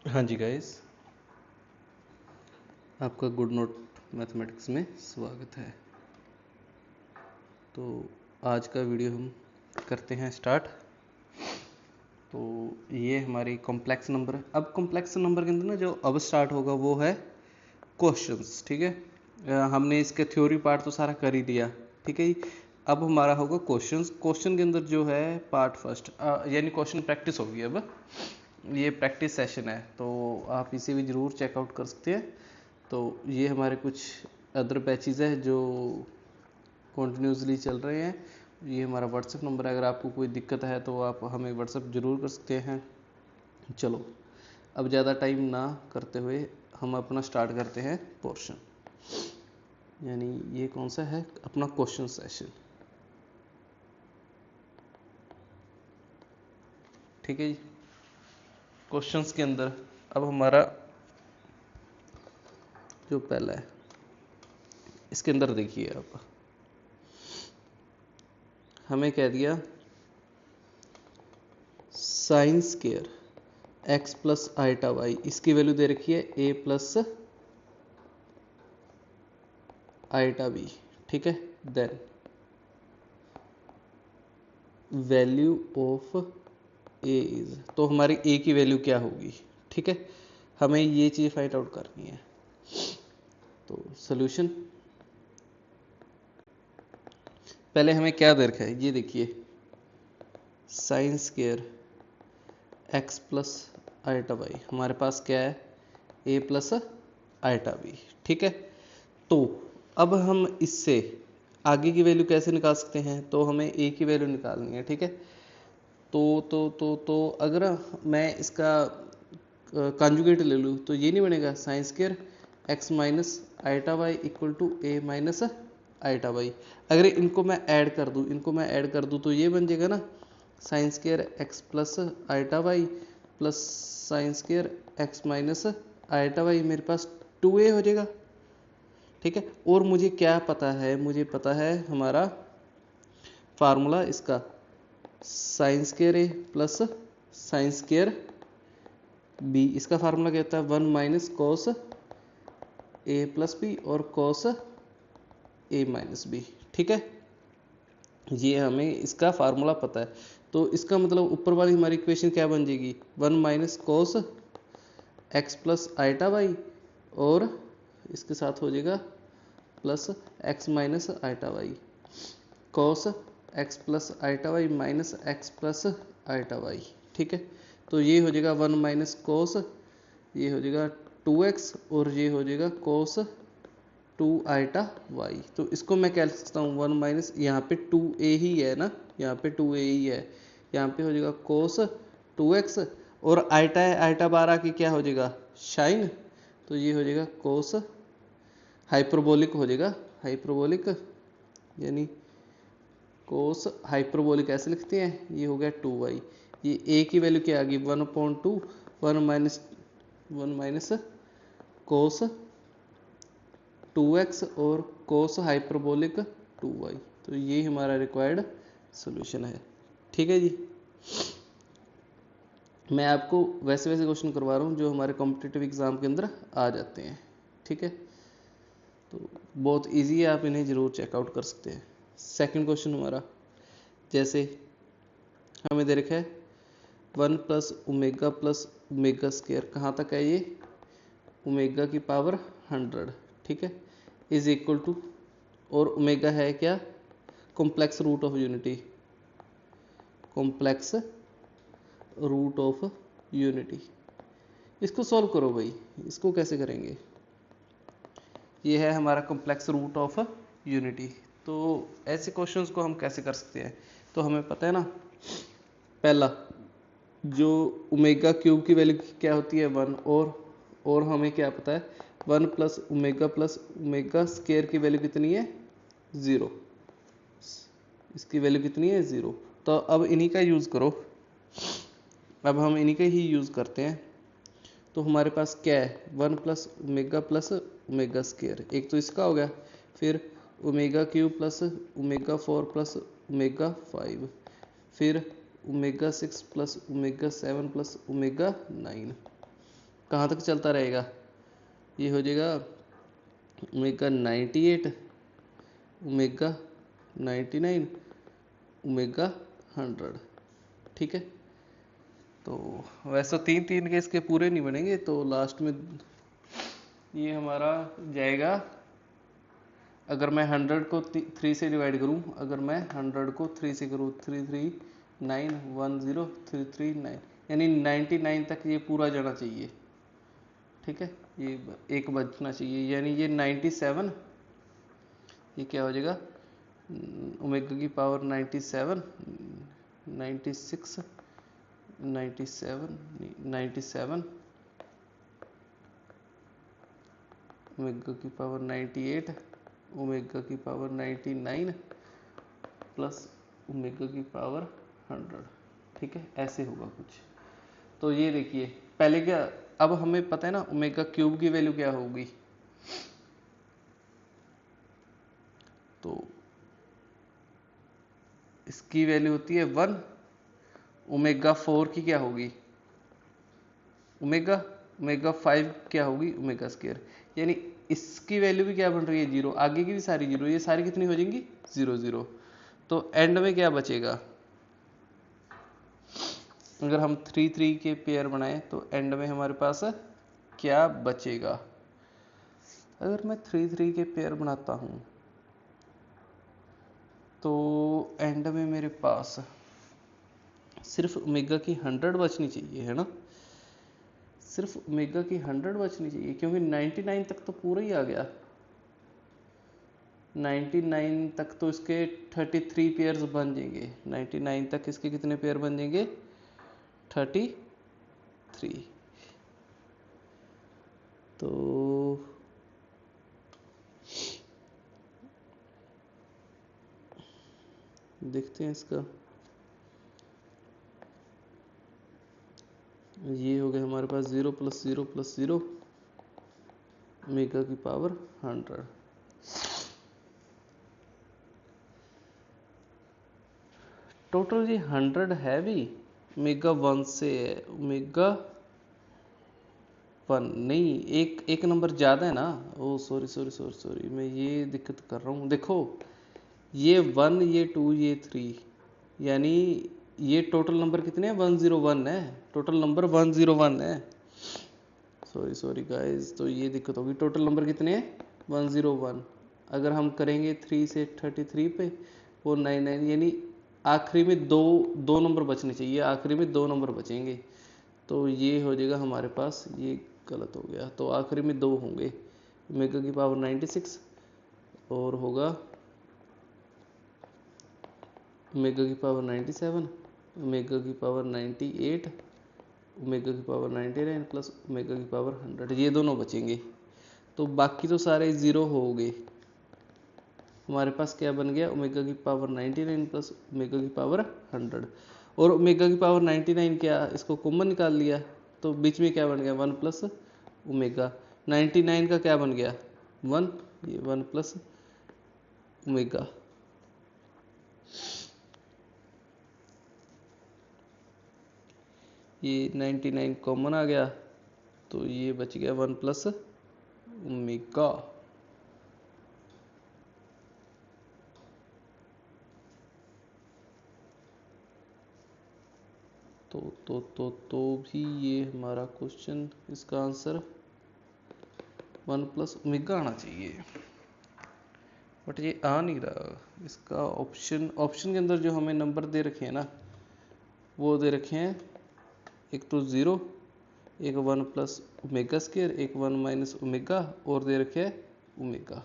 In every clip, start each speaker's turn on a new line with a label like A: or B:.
A: हाँ जी गाइस, आपका good note mathematics में स्वागत है। तो आज का वीडियो हम करते हैं स्टार्ट। तो ये हमारी कॉम्प्लेक्स नंबर है। अब कॉम्प्लेक्स नंबर के अंदर ना जो अब स्टार्ट होगा वो है क्वेश्चंस, ठीक है। हमने इसके थ्योरी पार्ट तो सारा कर ही दिया, ठीक है जी। अब हमारा होगा क्वेश्चंस। क्वेश्चन के अंदर जो है पार्ट फर्स्ट यानी क्वेश्चन प्रैक्टिस होगी। अब ये प्रैक्टिस सेशन है तो आप इसे भी ज़रूर चेकआउट कर सकते हैं। तो ये हमारे कुछ अदर बैचेज़ है जो कॉन्टिन्यूसली चल रहे हैं। ये हमारा व्हाट्सएप नंबर है, अगर आपको कोई दिक्कत है तो आप हमें व्हाट्सएप ज़रूर कर सकते हैं। चलो अब ज़्यादा टाइम ना करते हुए हम अपना स्टार्ट करते हैं पोर्शन, यानी ये कौन सा है अपना क्वेश्चन सेशन, ठीक है जी। क्वेश्चंस के अंदर अब हमारा जो पहला है इसके अंदर देखिए आप, हमें कह दिया sine square x plus iota y, इसकी वैल्यू दे रखी है ए प्लस आइटा बी, ठीक है। Then value of A is, तो हमारी ए की वैल्यू क्या होगी, ठीक है। हमें ये चीज़ फाइंड आउट करनी है। तो सॉल्यूशन पहले हमें क्या दे रखा है, ये देखिए sine square x plus iota y, हमारे पास क्या है ए प्लस आइटा बी, ठीक है। तो अब हम इससे आगे की वैल्यू कैसे निकाल सकते हैं, तो हमें ए की वैल्यू निकालनी है, ठीक है। तो अगर मैं इसका कॉन्जुगेट ले लूँ तो ये नहीं बनेगा sine square x minus iota y equal to A minus iota y. अगर इनको मैं ऐड कर दूँ तो ये बन जाएगा ना sine square x plus iota y plus sine square x minus iota y, मेरे पास 2a हो जाएगा, ठीक है। और मुझे क्या पता है, मुझे पता है हमारा फार्मूला इसका साइन स्क्वायर ए प्लस साइन स्क्वायर बी, इसका फार्मूला क्या होता है 1 minus cos A plus B और कॉस ए माइनस बी, ठीक है। ये हमें इसका फार्मूला पता है। तो इसका मतलब ऊपर वाली हमारी इक्वेशन क्या बन जाएगी 1 minus cos x plus iota y और इसके साथ हो जाएगा plus x minus iota y, cos x plus iota y minus x plus iota y, ठीक है। तो ये हो जाएगा 1 माइनस कॉस, ये हो जाएगा 2x और ये हो जाएगा कॉस 2 आइटा वाई। तो इसको मैं क्या लिख सकता हूँ 1 माइनस, यहाँ पे 2a ही है ना, यहाँ पे 2a ही है, यहाँ पे हो जाएगा कॉस 2x और आइटा है, आइटा बार आके क्या हो जाएगा साइन, तो ये हो जाएगा कॉस हाइपरबोलिक हो जाएगा, हाइपरबोलिक यानी कोस हाइपरबोलिक ऐसे लिखते हैं, ये हो गया 2y। ये a की वैल्यू क्या आ गई 1/2, 1 माइनस कोस 2x और कोस हाइपरबोलिक 2y। तो ये हमारा रिक्वायर्ड सॉल्यूशन है, ठीक है जी। मैं आपको वैसे वैसे क्वेश्चन करवा रहा हूँ जो हमारे कॉम्पिटिटिव एग्जाम के अंदर आ जाते हैं, ठीक है। तो बहुत इजी है, आप इन्हें ज़रूर चेकआउट कर सकते हैं। सेकंड क्वेश्चन हमारा, जैसे हमें दे रखा है 1 प्लस ओमेगा स्क्वायर, कहाँ तक है ये ओमेगा की पावर 100, ठीक है, इज इक्वल टू, और ओमेगा है क्या complex root of unity, complex root of unity. इसको सॉल्व करो भाई, इसको कैसे करेंगे, ये है हमारा कॉम्प्लेक्स रूट ऑफ यूनिटी। तो ऐसे क्वेश्चंस को हम कैसे कर सकते हैं, तो हमें पता है ना पहला जो ओमेगा क्यूब की वैल्यू क्या होती है 1, और हमें क्या पता है 1 प्लस ओमेगा स्क्वायर की वैल्यू कितनी है 0, इसकी वैल्यू कितनी है 0। तो अब इन्हीं का यूज़ करो, अब हम इन्हीं का ही यूज़ करते हैं। तो हमारे पास क्या है 1 प्लस ओमेगा स्क्वायर, एक तो इसका हो गया, फिर omega cube plus omega 4 plus omega 5, फिर omega 6 plus omega 7 plus omega 9, कहाँ तक चलता रहेगा, ये हो जाएगा ओमेगा 98, ओमेगा 99, ओमेगा 100। ठीक है, तो वैसे 3 के इसके पूरे नहीं बनेंगे, तो लास्ट में ये हमारा जाएगा, अगर मैं 100 को 3 से डिवाइड करूं, अगर मैं 100 को 3 से करूं, 33910 339, यानी 99 तक ये पूरा जाना चाहिए। ठीक है, ये एक बचना चाहिए, यानी ये 97, ये क्या हो जाएगा ओमेगा की पावर 97, 96, 97 ओमेगा की पावर 98, ओमेगा की पावर 99 प्लस ओमेगा की पावर 100। ठीक है, ऐसे होगा कुछ। तो ये देखिए, पहले क्या, अब हमें पता है ना ओमेगा क्यूब की वैल्यू क्या होगी, तो इसकी वैल्यू होती है 1। ओमेगा 4 की क्या होगी, ओमेगा 5 क्या होगी, ओमेगा स्क्वायर। यानी इसकी वैल्यू भी क्या बन रही है, 0, आगे की भी सारी 0, ये सारी कितनी हो जाएंगी, 0 0। तो एंड में क्या बचेगा, अगर हम 3 3 के पेयर बनाए तो एंड में हमारे पास क्या बचेगा, अगर मैं 3 3 के पेयर बनाता हूं तो एंड में मेरे पास सिर्फ ओमेगा की 100 बचनी चाहिए, है ना, सिर्फ ओमेगा की 100 बचनी चाहिए, क्योंकि 99 तक तो पूरा ही आ गया। 99 तक तो इसके 33 पेयर्स बन जाएंगे, 99 तक इसके कितने पेयर बन जाएंगे, 33। तो देखते हैं इसका, ये हो गया हमारे पास 0 + 0 + 0 ओमेगा की पावर 100। टोटल ये 100 है भी, ओमेगा 1 से है, ओमेगा 1 नहीं, एक नंबर ज़्यादा है ना, ओ सॉरी, मैं ये दिक्कत कर रहा हूँ। देखो ये 1, ये 2, ये 3, यानी ये टोटल नंबर कितने हैं, 101 है, टोटल नंबर 101 है। सॉरी गाइस, तो ये दिक्कत होगी, टोटल नंबर कितने हैं, 101। अगर हम करेंगे 3 से 33 पे वो 99, यानी आखिरी में दो नंबर बचने चाहिए, आखिरी में 2 नंबर बचेंगे, तो ये हो जाएगा हमारे पास, ये गलत हो गया, तो आखिरी में 2 होंगे, ओमेगा की पावर 96 और होगा ओमेगा की पावर 97, ओमेगा की पावर 98, ओमेगा की पावर 99 प्लस ओमेगा की पावर 100, ये दोनों बचेंगे। तो बाकी तो सारे 0 हो गए, हमारे पास क्या बन गया, ओमेगा की पावर 99 प्लस ओमेगा की पावर 100, और ओमेगा की पावर 99 क्या, इसको कॉमन निकाल लिया, तो बीच में क्या बन गया, 1 प्लस ओमेगा। 99 का क्या बन गया, 1, ये 1 प्लस ओमेगा। ये 99 कॉमन आ गया, तो ये बच गया 1 प्लस ओमेगा। तो भी ये हमारा क्वेश्चन, इसका आंसर 1 प्लस ओमेगा आना चाहिए, बट ये आ नहीं रहा। इसका ऑप्शन के अंदर जो हमें नंबर दे रखे हैं ना, वो दे रखे हैं एक तो 0, एक 1 प्लस ओमेगा स्क्वायर, एक 1 माइनस ओमेगा, और दे रखे है ओमेगा।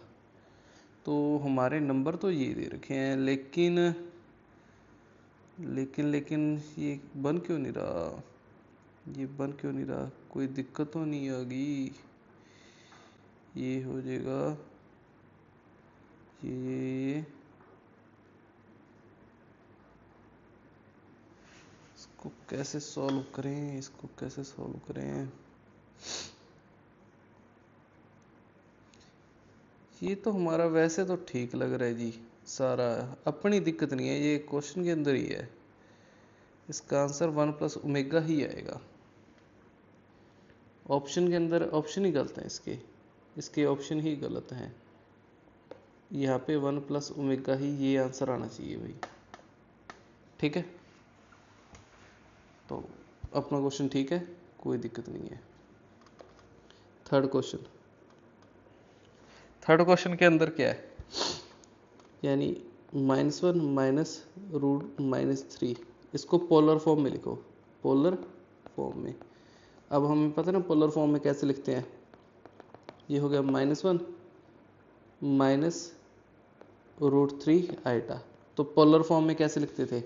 A: तो हमारे नंबर तो ये दे रखे हैं, लेकिन ये बन क्यों नहीं रहा, ये बन क्यों नहीं रहा, कोई दिक्कत तो नहीं आ गई। ये हो जाएगा ये इसको कैसे सॉल्व करें, इसको कैसे सॉल्व करें, ये तो हमारा वैसे तो ठीक लग रहा है जी, सारा अपनी दिक्कत नहीं है, ये क्वेश्चन के अंदर ही है, इसका आंसर 1 प्लस ओमेगा ही आएगा। ऑप्शन के अंदर ऑप्शन ही गलत है, इसके ऑप्शन ही गलत हैं। यहाँ पे 1 प्लस ओमेगा ही ये आंसर आना चाहिए भाई। ठीक है, तो अपना क्वेश्चन ठीक है, कोई दिक्कत नहीं है। थर्ड क्वेश्चन के अंदर क्या है, यानी -1 माइनस रूट -3, इसको पोलर फॉर्म में लिखो, पोलर फॉर्म में। अब हमें पता है ना पोलर फॉर्म में कैसे लिखते हैं, ये हो गया -1 माइनस √3 आइटा। तो पोलर फॉर्म में कैसे लिखते थे,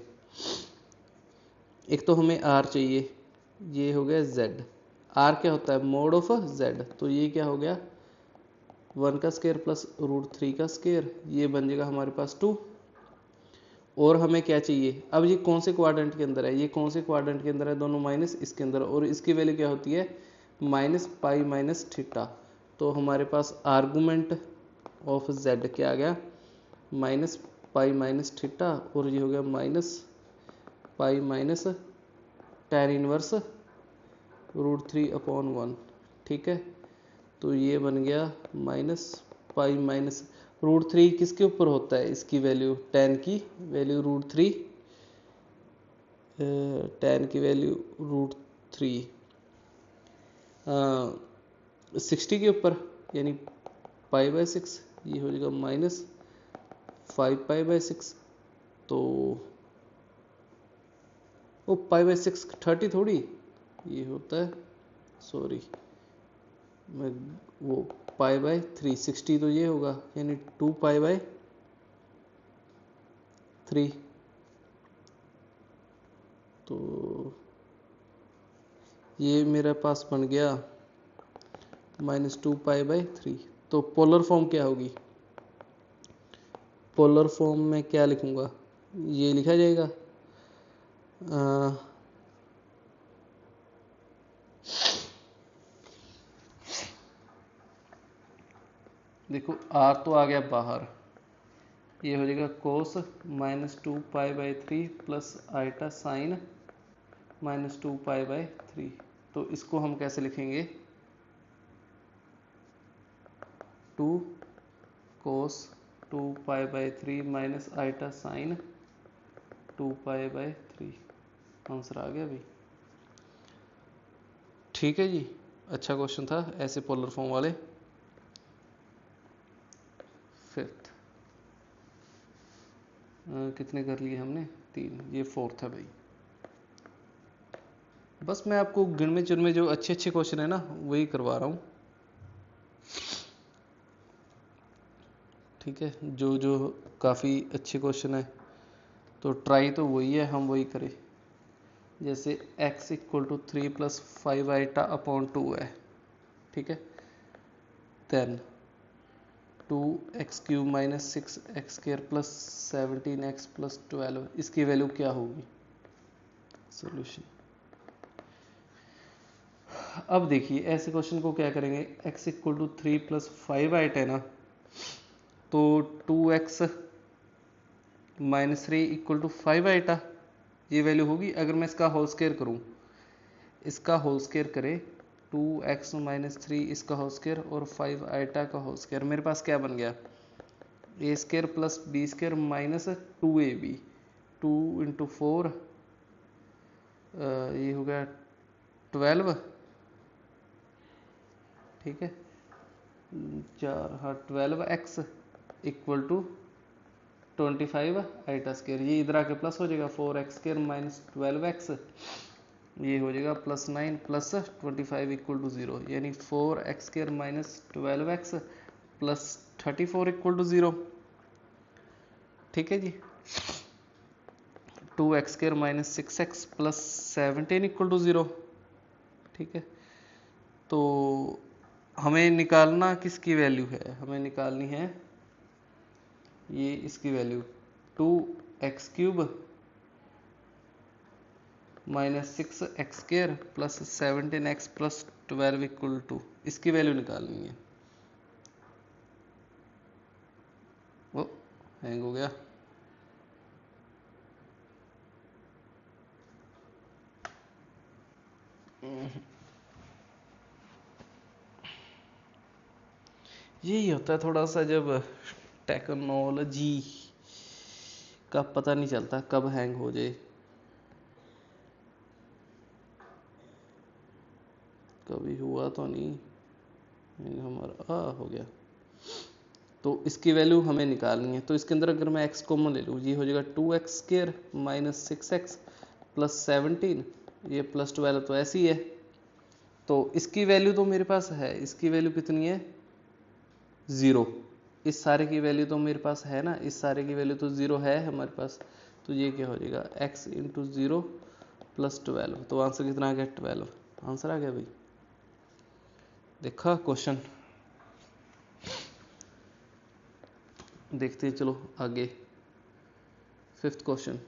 A: एक तो हमें r चाहिए, ये हो गया z, r क्या होता है मोड ऑफ z, तो ये क्या हो गया 1 का स्क्वायर प्लस √3 का स्क्वायर, ये बन जाएगा हमारे पास 2। और हमें क्या चाहिए, अब ये कौन से क्वाड्रेंट के अंदर है, ये कौन से क्वाड्रेंट के अंदर है, दोनों माइनस इसके अंदर, और इसकी वैल्यू क्या होती है -पाई माइनस थीटा। तो हमारे पास आर्गूमेंट ऑफ z क्या आ गया -पाई माइनस थीटा, और ये हो गया -पाई माइनस tan इनवर्स √3/1। ठीक है, तो ये बन गया -पाई माइनस √3 किसके ऊपर होता है, इसकी वैल्यू tan की वैल्यू √3, tan की वैल्यू √3 60 के ऊपर, यानी π/6, ये हो जाएगा -5π/6। तो वो π/6 30 थोड़ी, ये होता है, सॉरी मैं वो π/3 60 तो ये होगा, यानी 2π/3। तो ये मेरे पास बन गया -2π/3। तो पोलर फॉर्म क्या होगी, पोलर फॉर्म में क्या लिखूंगा, ये लिखा जाएगा देखो r तो आ गया बाहर, ये हो जाएगा cos -2π/3 प्लस आइटा साइन -2π/3। तो इसको हम कैसे लिखेंगे, 2 cos 2π/3 minus iota sine 2π/3। Answer आ गया भाई। ठीक है जी, अच्छा क्वेश्चन था ऐसे पोलर फॉर्म वाले। फिफ्थ कितने कर लिए हमने, 3, ये फोर्थ है भाई। बस मैं आपको गिनवे चुनवे जो अच्छे अच्छे क्वेश्चन है ना वही करवा रहा हूँ। ठीक है, जो जो काफ़ी अच्छे क्वेश्चन है तो ट्राई तो वही है, हम वही करें। जैसे x = 3 + 5 आइटा अपॉन 2 है, ठीक है, देन 2x³ - 6x² + 17x + 12, इसकी वैल्यू क्या होगी, सॉल्यूशन। अब देखिए ऐसे क्वेश्चन को क्या करेंगे, x = 3 + 5 आइटा है ना, तो 2x - 3 = 5 आइटा, ये वैल्यू होगी। अगर मैं इसका होल स्क्वायर करूँ, इसका होल स्क्वायर करें 2x - 3 इसका होल स्क्वायर और 5 आइटा का होल स्क्वायर, मेरे पास क्या बन गया a² + b² - 2ab, 2 × 4 ये हो गया 12। ठीक है, 4, हाँ 12x = 25 आइटा स्क्वायर, ये इधर आके प्लस हो जाएगा 4x² - 12x, ये हो जाएगा +9 + 25 = 0, यानी 4x² - 12x + 34 = 0। ठीक है जी, 2x² - 6x + 17 = 0। ठीक है, तो हमें निकालना किसकी वैल्यू है, हमें निकालनी है ये इसकी वैल्यू 2x³ - 6x² + 17x + 12 = 2, इसकी वैल्यू निकालनी है। वो हैंग हो गया, यही होता है थोड़ा सा, जब टेक्नोलॉजी का पता नहीं चलता कब हैंग हो जाए। कभी हुआ तो नहीं हमारा, हो गया। तो इसकी वैल्यू हमें निकालनी है। तो इसके अंदर अगर मैं x कॉमन ले लूँ, ये हो जाएगा 2x² माइनस 6x प्लस 17, ये प्लस 12 तो ऐसी है। तो इसकी वैल्यू तो मेरे पास है, इसकी वैल्यू कितनी है 0। इस सारे की वैल्यू तो मेरे पास है ना, इस सारे की वैल्यू तो 0 है हमारे पास। तो ये क्या हो जाएगा x इंटू 0 प्लस 12। तो आंसर कितना आ गया 12। आंसर आ गया भाई। देखा क्वेश्चन। देखते हैं चलो आगे। फिफ्थ क्वेश्चन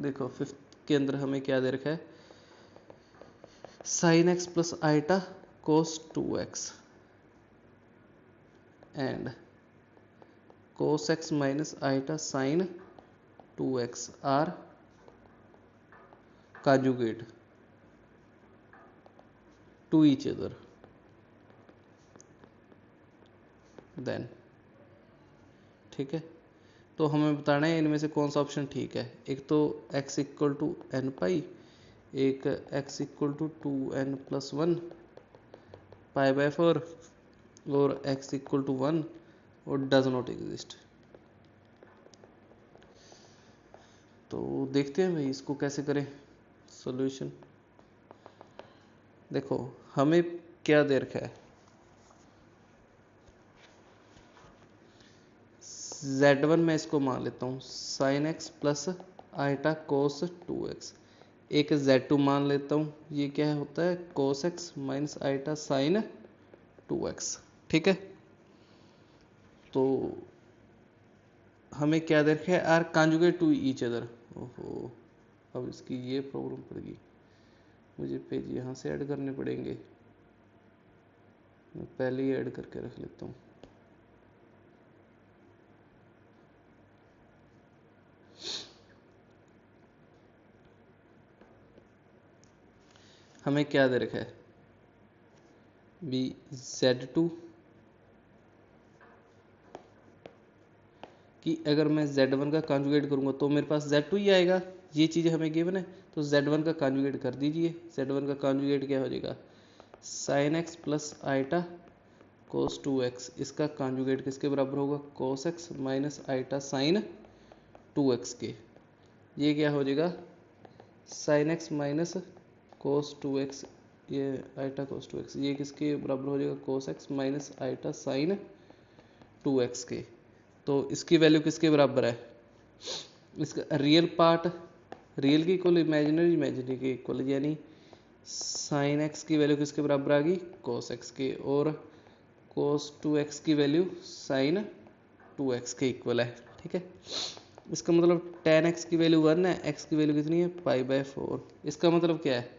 A: देखो। फिफ्थ के अंदर हमें क्या दे रखा है, sine x plus iota cos 2x and cos x minus iota sine 2x are conjugate to each other, then ठीक है। तो हमें बताना है इनमें से कौन सा ऑप्शन ठीक है। एक तो x equal to n pi, एक x equal to 2n plus 1 pi by 4, और x इक्वल टू 1 और डज नॉट एग्जिस्ट। तो देखते हैं भाई इसको कैसे करें सॉल्यूशन। देखो हमें क्या दे रखा है, z1 मैं इसको मान लेता हूँ sign x plus iota cos 2x। एक z2 मान लेता हूँ, ये क्या होता है cos x minus iota sine 2x। ठीक है। तो हमें क्या दे रखा है are conjugate to each other. ओहो, अब इसकी ये प्रॉब्लम पड़ेगी, मुझे पेज यहाँ से ऐड करने पड़ेंगे। मैं पहले ही ऐड करके रख लेता हूँ। हमें क्या दे रखा है बी z2 कि अगर मैं z1 का कॉन्जुगेट करूंगा तो मेरे पास z2 ही आएगा। ये चीज़ हमें गिवन है, तो z1 का कॉन्जुगेट कर दीजिए। z1 का कॉन्जुगेट क्या हो जाएगा sine x plus iota cos 2x। इसका कॉन्जुगेट किसके बराबर होगा cos x minus iota sine 2x के। ये क्या हो जाएगा sine x minus cos 2x, ये आइटा कोस 2x, ये किसके बराबर हो जाएगा cos x minus iota sine 2x के। तो इसकी वैल्यू किसके बराबर है, इसका रियल पार्ट रियल की इक्वल, इमेजिनरी इमेजिनरी के इक्वल, यानी साइन एक्स की वैल्यू किसके बराबर आ गई कोस एक्स के, और कोस 2x की वैल्यू साइन 2x के इक्वल है। ठीक है। इसका मतलब tan x की वैल्यू 1 है, x की वैल्यू कितनी है पाई बाय 4। इसका मतलब क्या है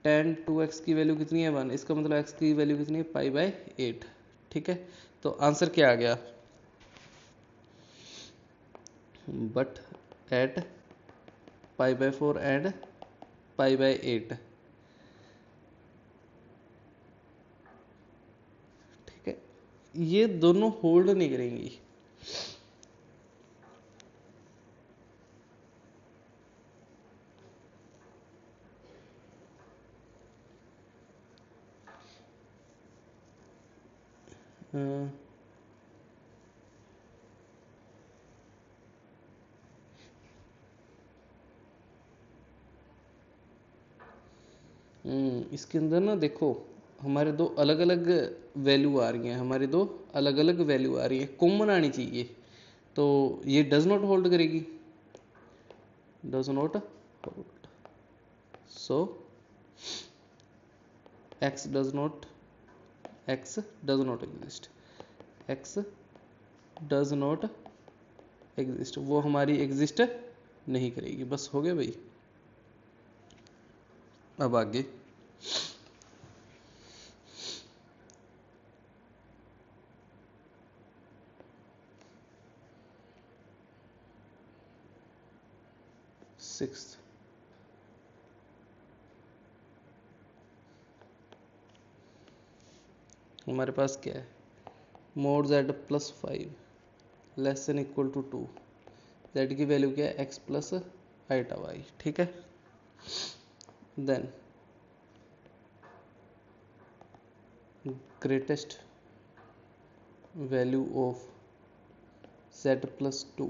A: tan 2x की वैल्यू कितनी है 1, इसका मतलब x की वैल्यू कितनी है पाई बाय 8। ठीक है। तो आंसर क्या आ गया but at pi by 4 and pi by 8। ठीक है। ये दोनों होल्ड नहीं करेंगी। इसके अंदर ना देखो हमारे दो अलग अलग वैल्यू आ रही हैं, हमारी दो अलग अलग वैल्यू आ रही है, कॉमन आनी चाहिए। तो ये डज नॉट होल्ड करेगी, does not hold. So x does not, x does not exist, x does not exist, वो हमारी एग्जिस्ट नहीं करेगी। बस हो गया भाई। अब आगे सिक्स्थ, हमारे पास क्या है, mod z plus 5 less than equal to 2, z की वैल्यू क्या है, x प्लस आइटा y, ठीक है। Then greatest value of z plus 2,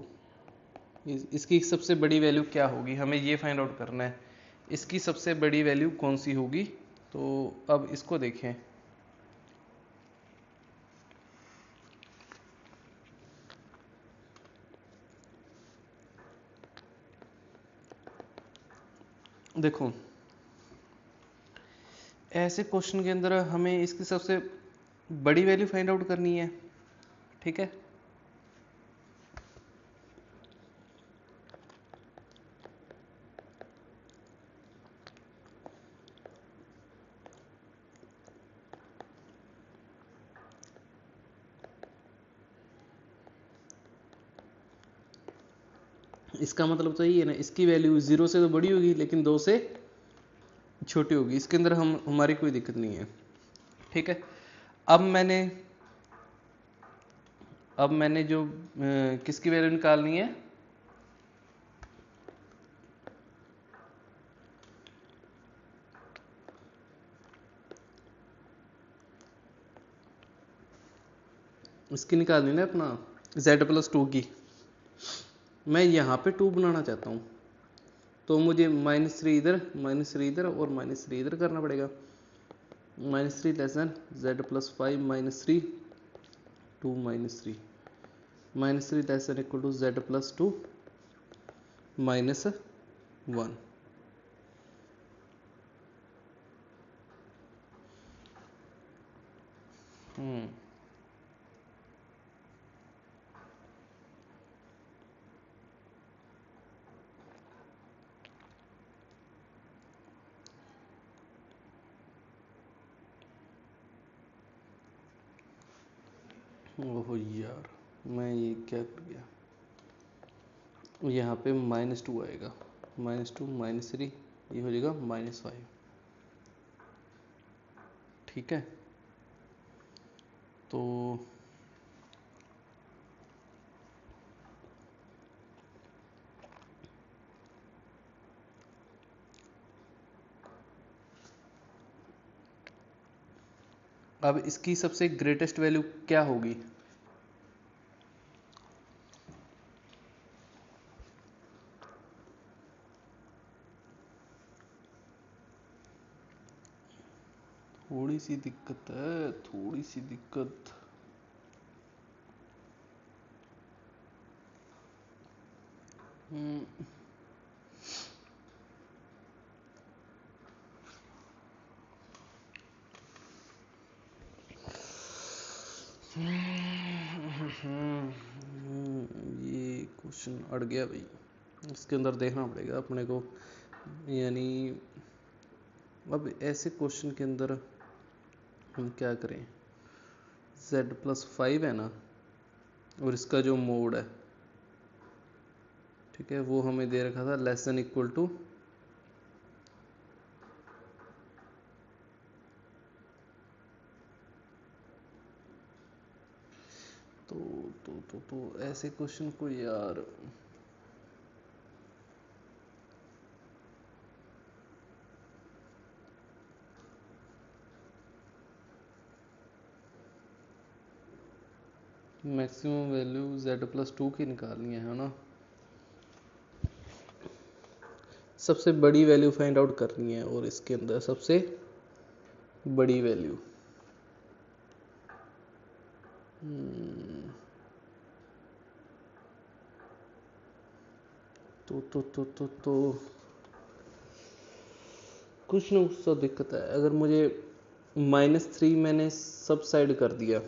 A: इसकी सबसे बड़ी वैल्यू क्या होगी, हमें ये फाइंड आउट करना है, इसकी सबसे बड़ी वैल्यू कौन सी होगी। तो अब इसको देखें, देखो ऐसे क्वेश्चन के अंदर हमें इसकी सबसे बड़ी वैल्यू फाइंड आउट करनी है, ठीक है। इसका मतलब तो ये है ना, इसकी वैल्यू 0 से तो बड़ी होगी लेकिन 2 से छोटी होगी, इसके अंदर हमारी कोई दिक्कत नहीं है, ठीक है। अब मैंने जो किसकी वैल्यू निकालनी है, इसकी निकालनी है ना अपना z प्लस 2 की। मैं यहाँ पे 2 बनाना चाहता हूँ, तो मुझे -3 इधर, -3 इधर और -3 इधर करना पड़ेगा। -3 less than z plus 5 -3 2 -3, -3 less than equal to z plus 2 -1। ओहो यार, मैं ये क्या कर गया, यहाँ पे -2 आएगा, -2 -3 ये हो जाएगा -5, ठीक है। तो अब इसकी सबसे ग्रेटेस्ट वैल्यू क्या होगी, थोड़ी सी दिक्कत है, थोड़ी सी दिक्कत। ये क्वेश्चन अड़ गया भाई, इसके अंदर देखना पड़ेगा अपने को। यानी अब ऐसे क्वेश्चन के अंदर हम क्या करें, z प्लस 5 है ना, और इसका जो मोड है, ठीक है, वो हमें दे रखा था लेस देन इक्वल टू तो ऐसे क्वेश्चन को यार मैक्सिमम वैल्यू z प्लस 2 की निकालनी है ना, सबसे बड़ी वैल्यू फाइंड आउट करनी है, और इसके अंदर सबसे बड़ी वैल्यू तो कुछ ना कुछ तो दिक्कत है। अगर मुझे -3 मैंने सब साइड कर दिया,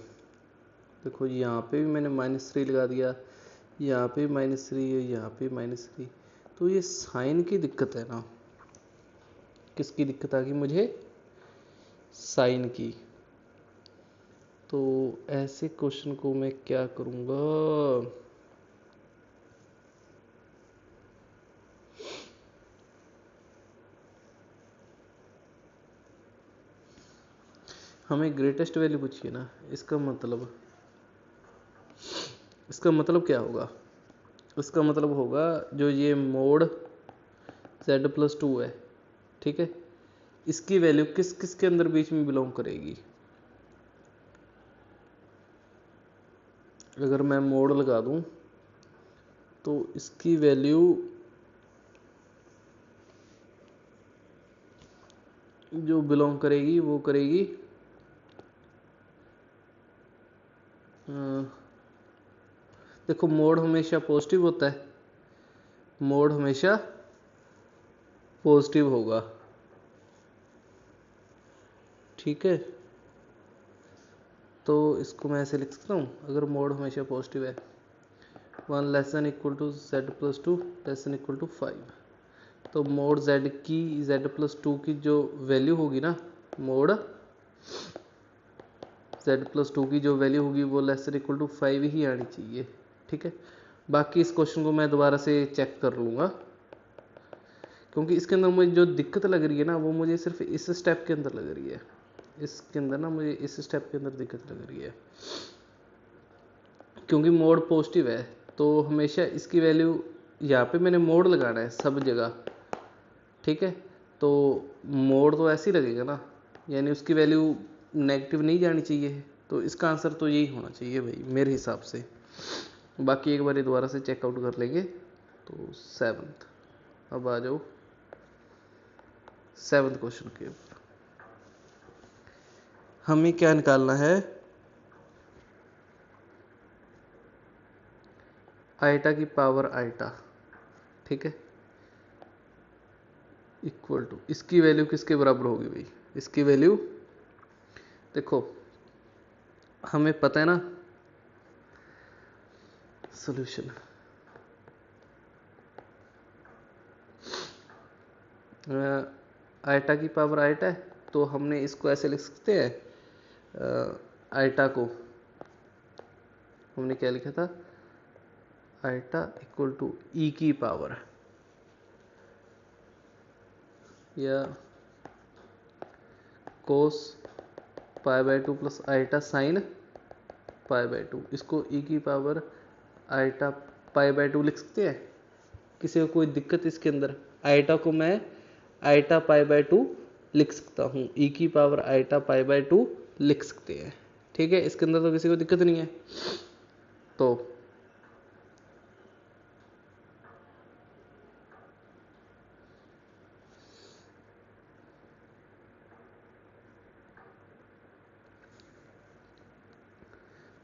A: देखो यहाँ पे भी मैंने -3 लगा दिया, यहाँ पे -3 है, यहाँ पे -3, तो ये साइन की दिक्कत है ना। किसकी दिक्कत आ गई मुझे, साइन की। तो ऐसे क्वेश्चन को मैं क्या करूँगा, हमें ग्रेटेस्ट वैल्यू पूछिए ना, इसका मतलब क्या होगा? इसका मतलब होगा जो ये मोड z+2 है, ठीक है, इसकी वैल्यू किस किस के अंदर बीच में बिलोंग करेगी। अगर मैं मोड लगा दूं तो इसकी वैल्यू जो बिलोंग करेगी वो करेगी देखो, मोड हमेशा पॉजिटिव होता है, मोड हमेशा पॉजिटिव होगा, ठीक है। तो इसको मैं ऐसे लिख सकता हूँ, अगर मोड हमेशा पॉजिटिव है 1 < z+2 < 5, तो मोड z+2 की जो वैल्यू होगी ना, मोड z+2 की जो वैल्यू होगी वो < 5 ही आनी चाहिए, ठीक है। बाकी इस क्वेश्चन को मैं दोबारा से चेक कर लूँगा, क्योंकि इसके अंदर मुझे जो दिक्कत लग रही है ना वो मुझे सिर्फ इस स्टेप के अंदर लग रही है, इसके अंदर ना मुझे इस स्टेप के अंदर दिक्कत लग रही है, क्योंकि मोड पॉजिटिव है तो हमेशा इसकी वैल्यू, यहाँ पे मैंने मोड लगाना है सब जगह, ठीक है, तो मोड तो ऐसे ही लगेगा ना, यानी उसकी वैल्यू नेगेटिव नहीं जानी चाहिए, तो इसका आंसर तो यही होना चाहिए भाई मेरे हिसाब से। बाकी एक बार दोबारा से चेकआउट कर लेंगे। तो 7th, अब आ जाओ 7th क्वेश्चन के ऊपर। हमें क्या निकालना है, आइटा की पावर आइटा, ठीक है, इक्वल टू, इसकी वैल्यू किसके बराबर होगी भाई, इसकी वैल्यू देखो हमें पता है ना, सॉल्यूशन आइटा की पावर आइटा है, तो हमने इसको ऐसे लिख सकते हैं, आइटा को हमने क्या लिखा था, आइटा इक्वल टू ई की पावर, या कोस π/2 प्लस आइटा साइन π/2, इसको ई की पावर आइटा π/2 लिख सकते हैं। किसी को कोई दिक्कत इसके अंदर, आइटा को मैं आइटा π/2 लिख सकता हूँ, ई की पावर आइटा π/2 लिख सकते हैं, ठीक है, इसके अंदर तो किसी को दिक्कत नहीं है।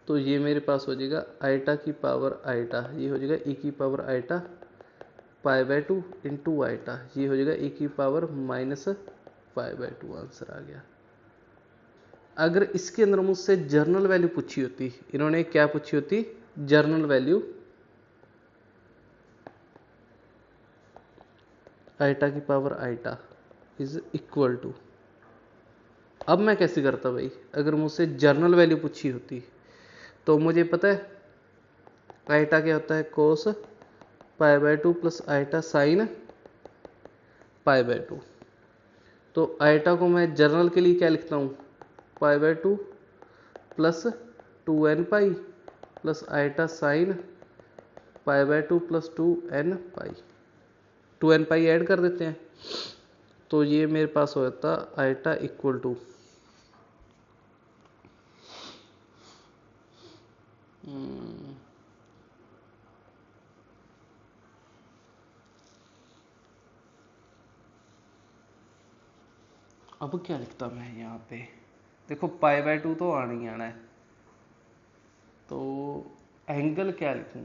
A: तो ये मेरे पास हो जाएगा आइटा की पावर आइटा, ये हो जाएगा ई की पावर आइटा π/2 इंटू आइटा, ये हो जाएगा ई की पावर -π/2, आंसर आ गया। अगर इसके अंदर मुझसे जर्नल वैल्यू पूछी होती, इन्होंने क्या पूछी होती, जर्नल वैल्यू, आइटा की power iota is equal to, अब मैं कैसे करता भाई, अगर मुझसे जर्नल वैल्यू पूछी होती तो मुझे पता है आइटा क्या होता है, कोस π/2 प्लस आइटा साइन π/2, तो आइटा को मैं जर्नल के लिए क्या लिखता हूँ, π/2 plus 2n pi plus iota sine π/2 plus 2n pi, 2n pi add कर देते हैं, तो ये मेरे पास हो जाता आइटा इक्वल टू अब क्या लिखता मैं यहाँ पे, देखो π/2 तो आना ही आना है, तो एंगल क्या लिखूं,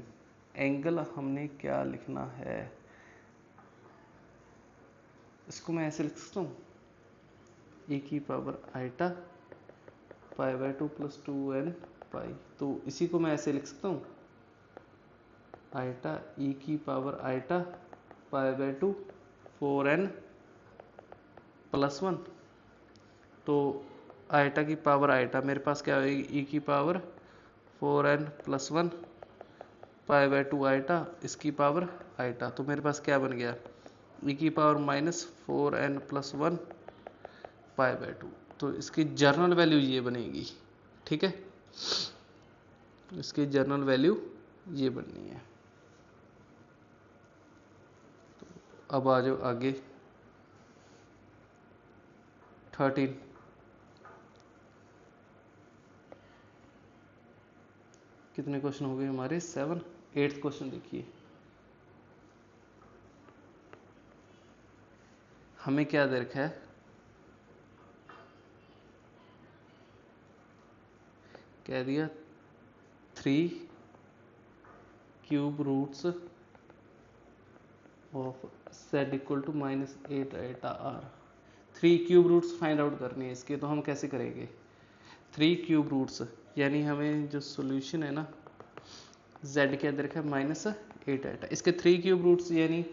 A: एंगल हमने क्या लिखना है, इसको मैं ऐसे लिख सकता हूँ, e की पावर आइटा π/2 प्लस 2n पाई, तो इसी को मैं ऐसे लिख सकता हूँ, आइटा e की पावर आइटा π/2 4n प्लस 1, तो आइटा की पावर आइटा मेरे पास क्या होगी, ई की पावर 4n प्लस 1 π/2 आइटा, इसकी पावर आइटा, तो मेरे पास क्या बन गया, ई की पावर -4n प्लस 1 π/2, तो इसकी जर्नल वैल्यू ये बनेगी, ठीक है, इसकी जर्नल वैल्यू ये बननी है। तो अब आ जाओ आगे 13। कितने क्वेश्चन हो गए हमारे? 7। 8th क्वेश्चन देखिए, हमें क्या दे रखा है? कह दिया 3 cube roots of z equal to -8 iota r। 3 cube roots find out करनी है इसके, तो हम कैसे करेंगे? 3 क्यूब रूट्स यानी हमें जो सोल्यूशन है ना, z के अंदर रखा है -8 आइटा, इसके 3 क्यूब रूट्स यानी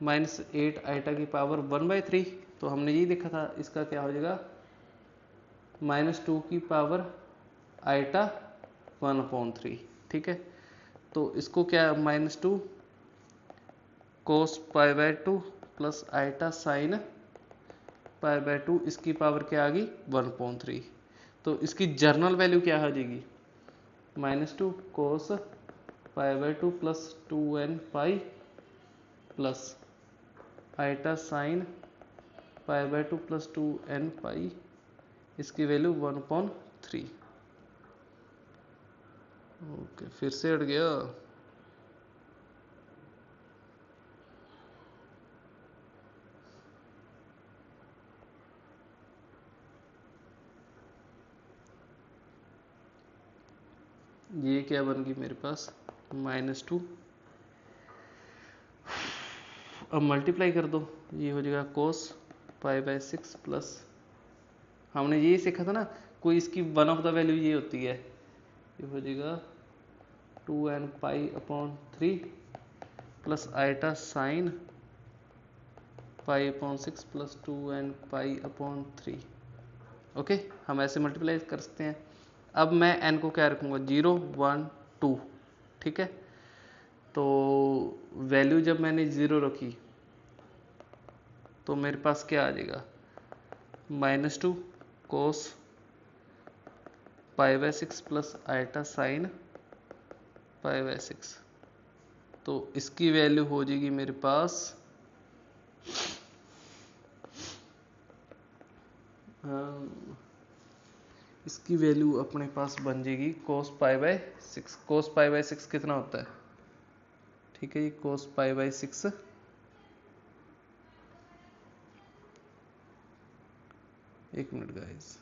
A: -8 आइटा की पावर 1/3। तो हमने यही देखा था, इसका क्या हो जाएगा? -2 की पावर आइटा 1/3, ठीक है। तो इसको क्या, -2 cos π/2 प्लस आइटा साइन π/2, इसकी पावर क्या आ गई? 1/3। तो इसकी जर्नल वैल्यू क्या हो जाएगी? -2 cos π/2 plus 2n pi plus iota sine π/2 plus 2n pi, इसकी वैल्यू 1/3। ओके, फिर से हट गया। ये क्या बन गई मेरे पास? -2, अब मल्टीप्लाई कर दो, ये हो जाएगा cos π/6 प्लस, हमने ये सीखा था ना, कोई इसकी वन ऑफ द वैल्यू ये होती है, ये हो जाएगा 2n π/3 plus iota sine π/6 plus 2n π/3। Okay, हम ऐसे मल्टीप्लाई कर सकते हैं। अब मैं n को क्या रखूँगा? 0 1 2, ठीक है। तो वैल्यू जब मैंने 0 रखी तो मेरे पास क्या आ जाएगा? -2 cos π/6 प्लस आइटा साइन π/6। तो इसकी वैल्यू हो जाएगी मेरे पास इसकी वैल्यू अपने पास बन जाएगी cos π/6। cos π/6 कितना होता है? ठीक है, ये cos π/6 एक मिनट गाइस,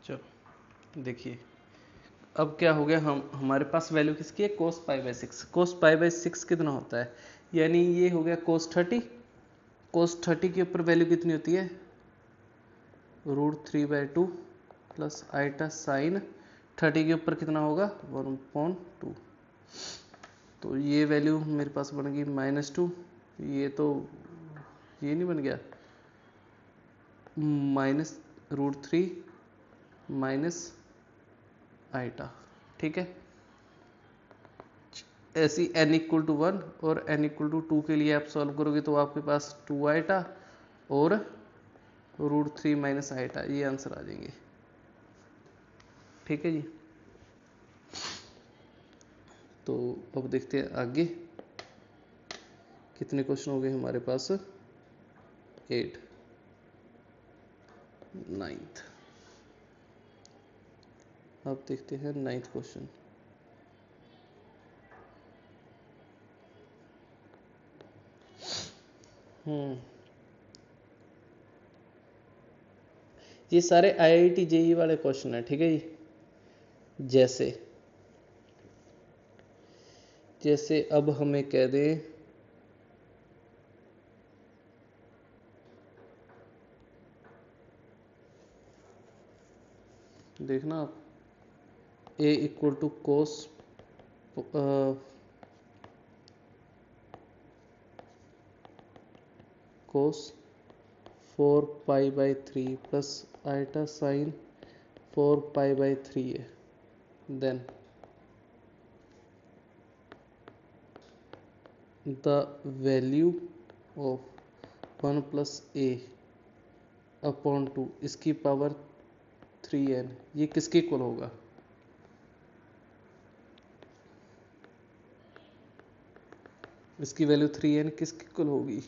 A: चलो देखिए, अब क्या हो गया, हम हमारे पास वैल्यू किसकी है? cos π/6। cos π/6 कितना होता है? यानी ये हो गया cos 30। cos 30 के ऊपर वैल्यू कितनी होती है? √3/2 प्लस आइटा साइन 30 के ऊपर कितना होगा? 1/2। तो ये वैल्यू मेरे पास बन गई -2, ये तो ये नहीं बन गया, -√3 माइनस आइटा, ठीक है। ऐसी n इक्वल टू 1 और n इक्वल टू 2 के लिए आप सॉल्व करोगे तो आपके पास 2 आइटा और √3 माइनस आइटा, ये आंसर आ जाएंगे, ठीक है जी। तो अब देखते हैं आगे कितने क्वेश्चन हो गए हमारे पास? 8। 9th, अब देखते हैं 9th क्वेश्चन। ये सारे IIT JEE वाले क्वेश्चन है, ठीक है जी। जैसे अब हमें कह दें देखना आप A equal to cos 4π/3 plus iota sine 4π/3 है। Then the value of 1 plus a upon 2 इसकी पावर 3n, ये किसके इक्वल होगा? इसकी वैल्यू 3n किसके इक्वल होगी?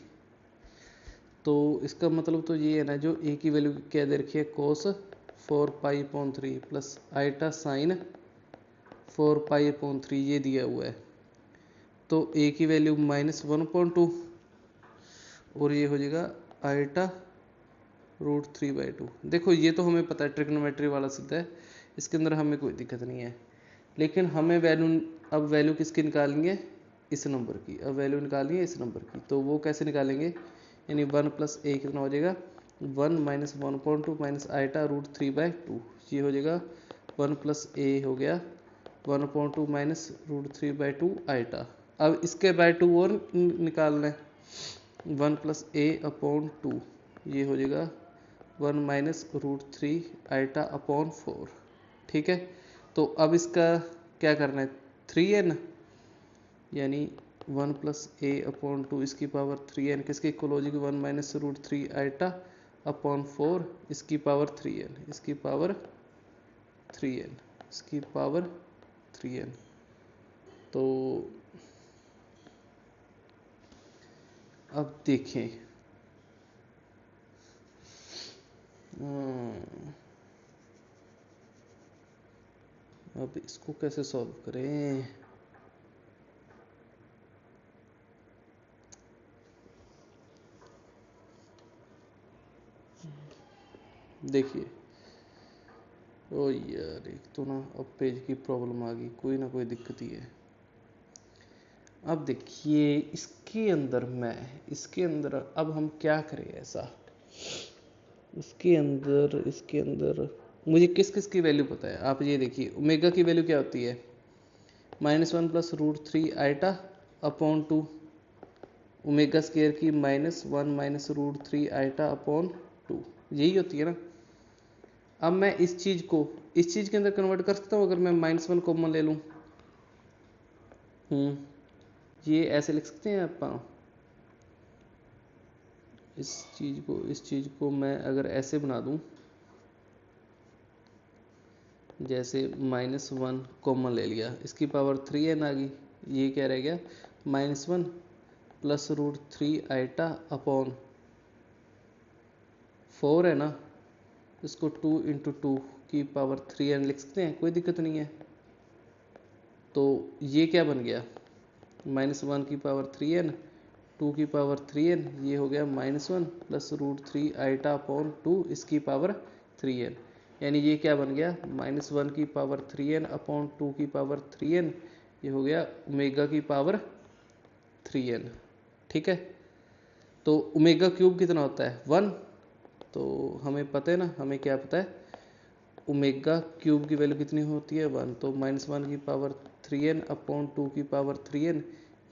A: तो इसका मतलब तो ये है ना, जो a की वैल्यू क्या दे रखी है, कोस 4π/3 प्लस आइटा साइन 4π/3 ये दिया हुआ है। तो a की वैल्यू -1/2 और ये हो जाएगा आइटा √3/2। देखो ये तो हमें पता है, ट्रिग्नोमेट्री वाला सिद्ध है, इसके अंदर हमें कोई दिक्कत नहीं है। लेकिन हमें अब वैल्यू किसकी निकालेंगे? इस नंबर की। अब वैल्यू निकालनी है इस नंबर की, तो वो कैसे निकालेंगे? यानी 1 + a कितना हो जाएगा? 1 - 1/2 माइनस आइटा √3/2, ये हो जाएगा 1 + a हो गया 1/2 माइनस √3/2 आइटा। अब इसके बाय 2 और निकालना है, 1 + a/2, ये हो जाएगा 1 माइनस √3 आइटा अपॉन 4, ठीक है। तो अब इसका क्या करना है? 3n, यानी 1 + a/2 इसकी पावर 3n किसके इक्वल हो जाएगी? 1 माइनस √3 आइटा अपॉन 4 इसकी पावर 3n, इसकी पावर 3n, इसकी पावर 3n। तो अब देखें, अब इसको कैसे सॉल्व करें? देखिए, ओ यार एक तो ना अब पेज की प्रॉब्लम आ गई, कोई ना कोई दिक्कत ही है। अब देखिए इसके अंदर अब हम क्या करें ऐसा? इसके अंदर मुझे किस किस की वैल्यू पता है, आप ये देखिए। ओमेगा की वैल्यू क्या होती है? -1 + √3 आइटा अपॉन 2, ओमेगा स्क्वायर की -1 माइनस √3 आइटा अपॉन 2, यही होती है ना। अब मैं इस चीज के अंदर कन्वर्ट कर सकता हूँ, अगर मैं -1 कॉमन ले लूँ। ये ऐसे लिख सकते हैं आप। इस चीज को मैं अगर ऐसे बना दूं, जैसे -1 कॉमन ले लिया, इसकी पावर 3n आ गई, ये क्या रह गया? -1 + √3 आइटा अपॉन 4 है ना, इसको 2 × 2 की पावर 3n लिख सकते हैं, कोई दिक्कत नहीं है। तो ये क्या बन गया? -1 की पावर 3n, 2 की पावर 3n, ये हो गया -1 + √3 आइटा अपॉन 2 इसकी पावर 3n। यानी ये क्या बन गया? -1 की पावर 3n अपॉन 2 की पावर 3n, ये हो गया ओमेगा की पावर 3n, ठीक है। तो ओमेगा क्यूब कितना होता है? 1। तो हमें पता है ना, हमें क्या पता है? ओमेगा क्यूब की वैल्यू कितनी होती है? 1। तो -1 की पावर 3n अपॉन 2 की पावर 3n,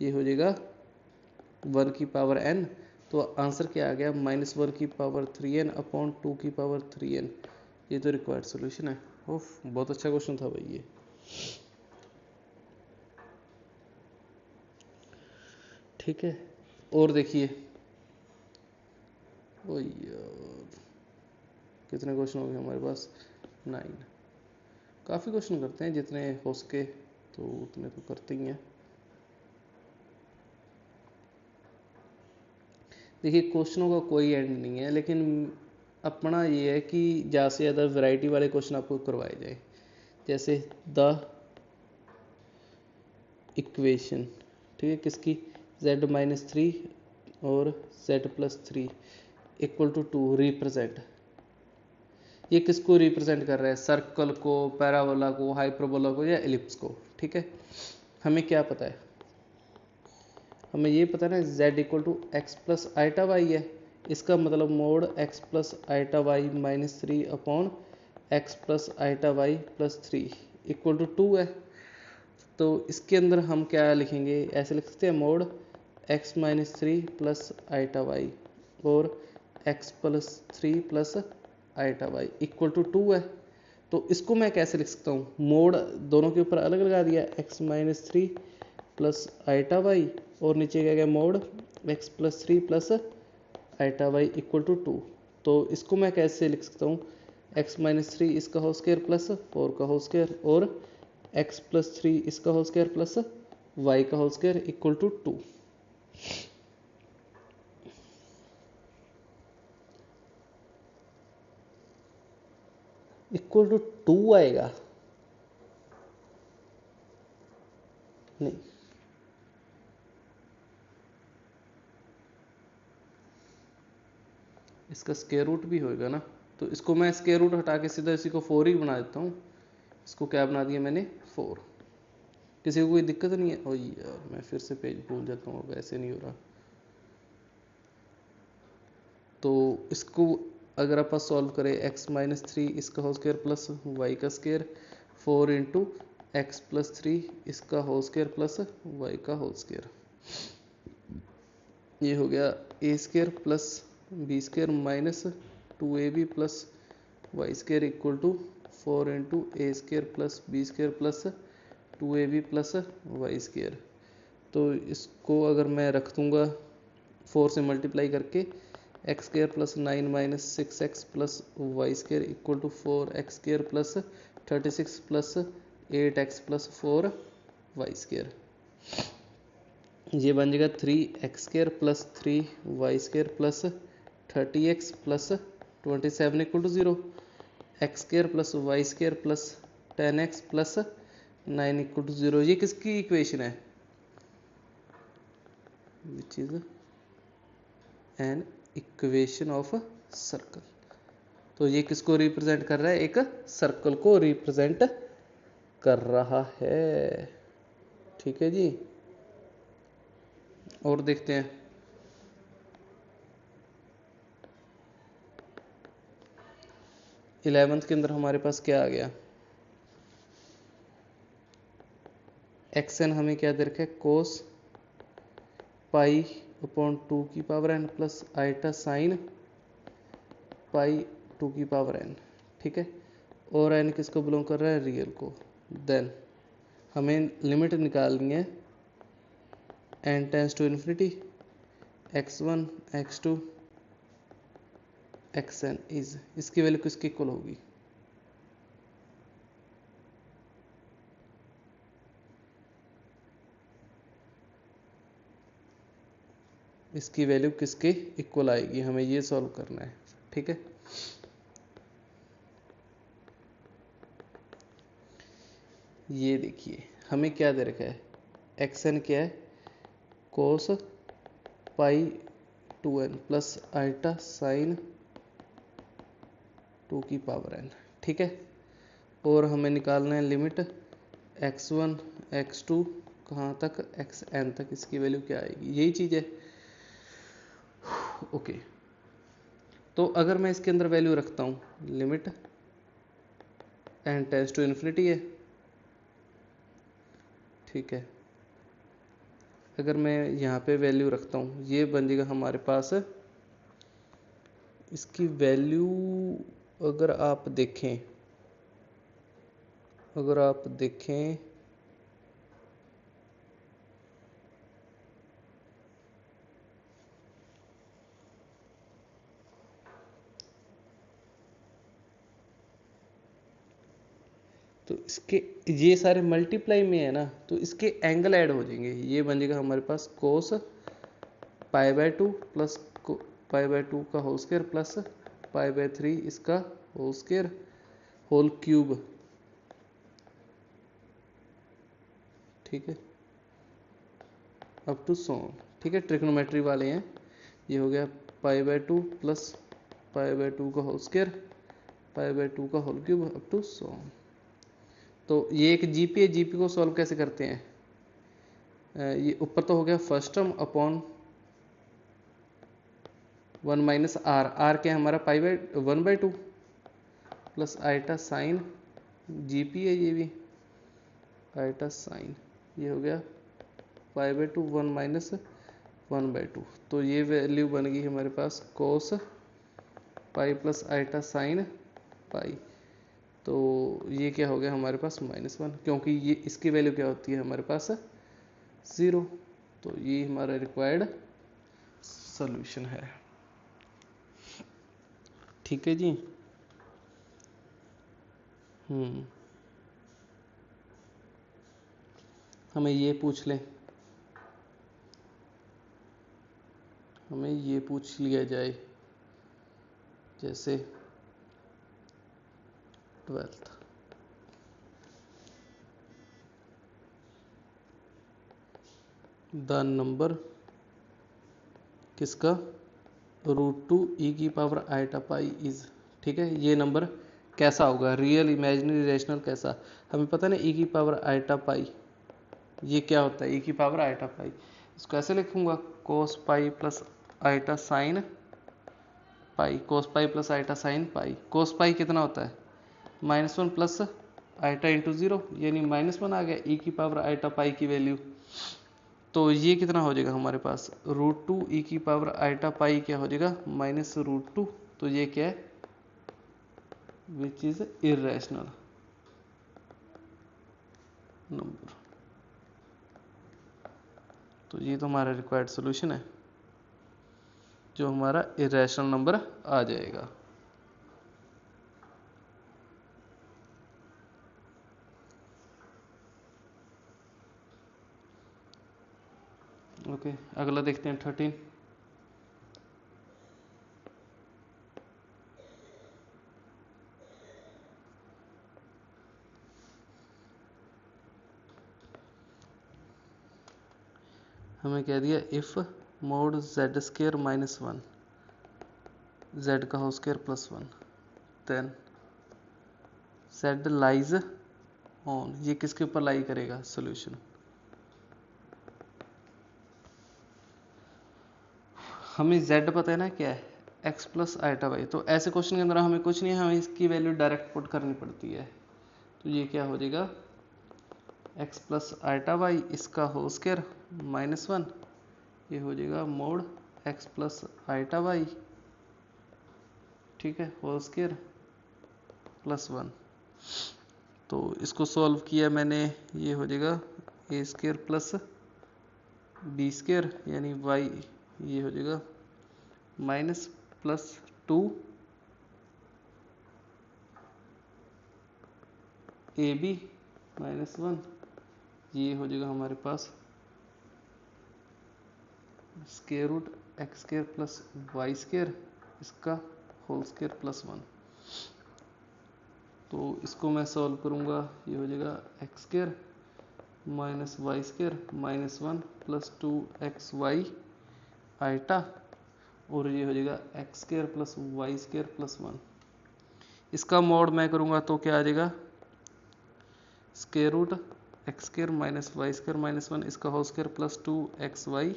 A: ये हो जाएगा 1 की पावर n। तो आंसर क्या आ गया? -1 की पावर 3n अपॉन 2 की पावर 3n। ये तो रिक्वायर्ड सॉल्यूशन है। ओफ, बहुत अच्छा क्वेश्चन था भाई ये। ठीक है, और देखिए, ओ यार कितने क्वेश्चन हो गए हमारे पास? 9। काफ़ी क्वेश्चन करते हैं, जितने हो सके तो उतने तो करते ही हैं। देखिए क्वेश्चनों का कोई एंड नहीं है, लेकिन अपना ये है कि ज़्यादा से ज़्यादा वैरायटी वाले क्वेश्चन आपको करवाए जाए। जैसे द इक्वेशन, ठीक है, किसकी? z-3 और z + 3 = 2 रिप्रेजेंट, ये किसको रिप्रेजेंट कर रहा है, सर्कल को, पैराबोला को, हाइपरबोला को या एलिप्स को। ठीक है, हमें क्या पता है, हमें ये पता है ना z equal to x plus iota y है, इसका मतलब mod x plus iota y minus 3 upon x plus iota y plus 3 equal to 2 है। तो इसके अंदर हम क्या लिखेंगे, ऐसे लिख सकते हैं mod x minus 3 plus iota y और x plus 3 plus iota y equal to 2 है। तो इसको मैं कैसे लिख सकता हूँ, मोड दोनों के ऊपर अलग लगा दिया, x minus 3 plus iota y और नीचे क्या गया mod x plus 3 plus iota y equal to 2। तो इसको मैं कैसे लिख सकता हूँ, x माइनस 3 इसका होल स्क्वायर प्लस 4 का होल स्क्वायर और x प्लस 3 इसका होल स्क्वायर प्लस y का whole square equal to 2। Equal to 2 आएगा, नहीं इसका स्क्वायर रूट भी होएगा ना, तो इसको मैं स्क्वायर रूट हटा के सीधा इसी को 4 ही बना देता हूँ। इसको क्या बना दिया मैंने 4। किसी को कोई दिक्कत नहीं है, ओ यार मैं फिर से पेज भूल जाता हूँ, अब ऐसे नहीं हो रहा। तो इसको अगर आप सॉल्व करें x माइनस 3 इसका होल स्क्वायर प्लस y का स्क्वायर 4 इंटू एक्स प्लस 3 इसका होल स्क्वायर प्लस y का होल स्क्वायर, ये हो गया a square plus b square minus 2ab plus y square equal to 4 into a square plus b square plus 2ab plus y square. तो इसको अगर मैं रख दूंगा 4 से मल्टीप्लाई करके x square plus 9 minus 6x plus y square equal to 4x square plus 36 plus 8x plus 4y square, ये बन जाएगा 3x square plus 3y square plus 30x plus 27 equal to 0, x square plus y square plus 10x plus 9 equal to 0। ये किसकी equation है, which is an equation of circle. तो ये किसको represent कर रहा है, एक सर्कल को रिप्रेजेंट कर रहा है। ठीक है जी, और देखते हैं 11th के अंदर हमारे पास क्या आ गया, एक्सन हमें क्या दे रखा है कोस पाई अपॉन 2 की power n plus iota sine pi 2 की पावर n। ठीक है, और n किसको बिलोंग कर रहा है, रियल को। देन हमें लिमिट निकालनी है n tends to infinity x1 x2 xn is, इसकी वैल्यू किसकी इक्वल होगी, इसकी वैल्यू किसके इक्वल आएगी, हमें ये सॉल्व करना है। ठीक है, ये देखिए हमें क्या दे रखा है, xn क्या है कोस पाई 2n प्लस आइटा साइन 2 की पावर n। ठीक है, और हमें निकालना है लिमिट x1 x2 कहाँ तक xn तक, इसकी वैल्यू क्या आएगी, यही चीज़ है। ओके, तो अगर मैं इसके अंदर वैल्यू रखता हूँ, limit n tends to infinity है। ठीक है, अगर मैं यहाँ पे वैल्यू रखता हूँ, ये बन जाएगा हमारे पास, इसकी वैल्यू अगर आप देखें, तो इसके ये सारे मल्टीप्लाई में है ना, तो इसके एंगल ऐड हो जाएंगे, ये बन जाएगा हमारे पास cos pi by 2 plus pi by 2 का whole square plus pi by 3 इसका होल स्क्वायर होल क्यूब। ठीक है, अप टू सो। ठीक है, ट्रिग्नोमेट्री वाले हैं। ये हो गया पाई बाय 2 प्लस पाई बाय 2 का होल स्क्वायर π/2 का होल क्यूब अप टू 100। तो ये एक जीपी है, जीपी को सॉल्व कैसे करते हैं? ये ऊपर तो हो गया first term upon 1 minus r, r क्या है हमारा π/1/2 प्लस आइटा साइन जीपी है ये भी, आइटा साइन ये हो गया π/2 1 माइनस 1/2। तो ये वैल्यू बन गई हमारे पास cos pi plus iota sine pi. तो ये क्या हो गया हमारे पास -1, क्योंकि ये इसकी वैल्यू क्या होती है हमारे पास 0। तो ये हमारा रिक्वायर्ड सॉल्यूशन है। ठीक है जी। हमें ये पूछ लें, हमें ये पूछ लिया जाए जैसे 12th, द नंबर किसका √2e⁻ आइटा पाई इज। ठीक है, ये नंबर कैसा होगा, रियल, इमेजिनरी, रेशनल, कैसा? हमें पता है ना e⁻ आइटा पाई ये क्या होता है, e⁻ आइटा पाई। इसको ऐसे लिखूंगा cos pi plus iota sine pi, cos pi plus iota sine pi. Cos pi कितना होता है -1 प्लस आइटा इंटू 0, यानी -1 आ गया e⁻ आइटा पाई की वैल्यू। तो ये कितना हो जाएगा हमारे पास √2e⁻ आइटा पाई क्या हो जाएगा -√2। तो ये क्या है, विच इज इर्रेशनल नंबर। तो ये तो हमारा रिक्वायर्ड सॉल्यूशन है, जो हमारा इर्रेशनल नंबर आ जाएगा। ओके, अगला देखते हैं 13। हमें कह दिया इफ मोड z² -1 z का whole square +1 then z lies on, ये किसके ऊपर लाई करेगा सॉल्यूशन? हमें z पता है ना क्या है, x प्लस आइटा वाई। तो ऐसे क्वेश्चन के अंदर हमें कुछ नहीं है, हमें इसकी वैल्यू डायरेक्ट पुट करनी पड़ती है। तो ये क्या हो जाएगा x प्लस आइटा वाई इसका होल स्क्वायर -1, ये हो जाएगा mod x plus iota y, ठीक है, होल स्क्वायर +1। तो इसको सॉल्व किया मैंने, ये हो जाएगा a² प्लस b² यानी y, ये हो जाएगा -+2 ab -1, ये हो जाएगा हमारे पास √x² प्लस y² इसका होल स्क्वायर +1। तो इसको मैं सॉल्व करूंगा, ये हो जाएगा x² minus y² -1 plus 2xy iota, और ये हो जाएगा x² प्लस y² +1। इसका मोड मैं करूंगा तो क्या आ जाएगा √x² माइनस y² -1 इसका होल स्क्वायर प्लस 2xy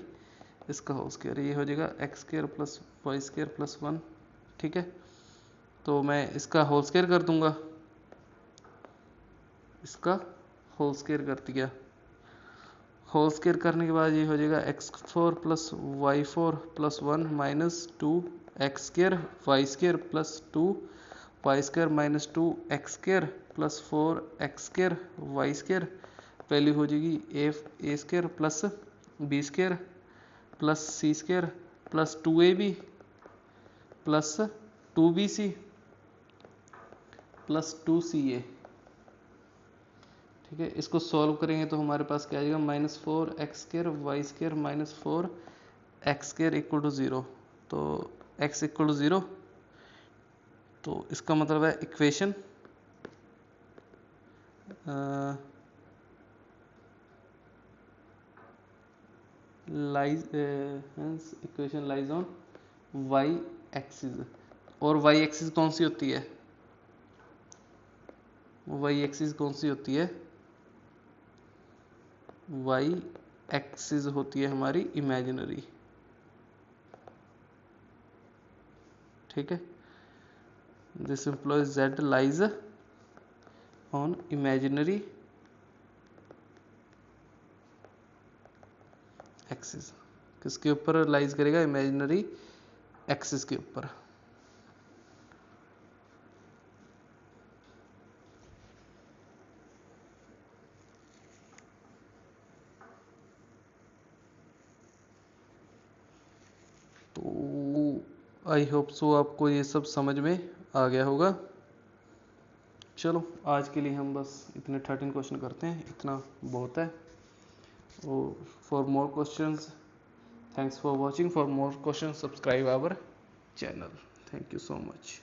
A: इसका होल स्क्वायर, ये हो जाएगा x² प्लस y² +1। ठीक है, तो मैं इसका होल स्क्वायर कर दूंगा, इसका होल स्क्वायर कर दिया। होल स्क्वायर करने के बाद ये हो जाएगा x4 plus y4 plus 1 minus 2x² y² plus 2y² minus 2x² plus 4x² y², value हो जाएगी a² plus b² plus c² plus 2ab plus 2bc plus 2ca। ठीक है, इसको सॉल्व करेंगे तो हमारे पास क्या आ जाएगा -4x² y² minus 4x² equal to 0। तो x इक्वल टू 0, तो इसका मतलब है equation equation lies on y axis. और y एक्सिस कौन सी होती है, वाई एक्सिस कौन सी होती है? वाई एक्सिस होती है हमारी इमेजिनरी, ठीक है। This employees Z lies on imaginary axis. किसके ऊपर लाइज करेगा? इमेजिनरी एक्सिस के ऊपर। तो आई होप सो आपको ये सब समझ में आ गया होगा। चलो आज के लिए हम बस इतने 13 क्वेश्चन करते हैं, इतना बहुत है। For more questions, thanks for watching. For more question subscribe our channel. Thank you so much.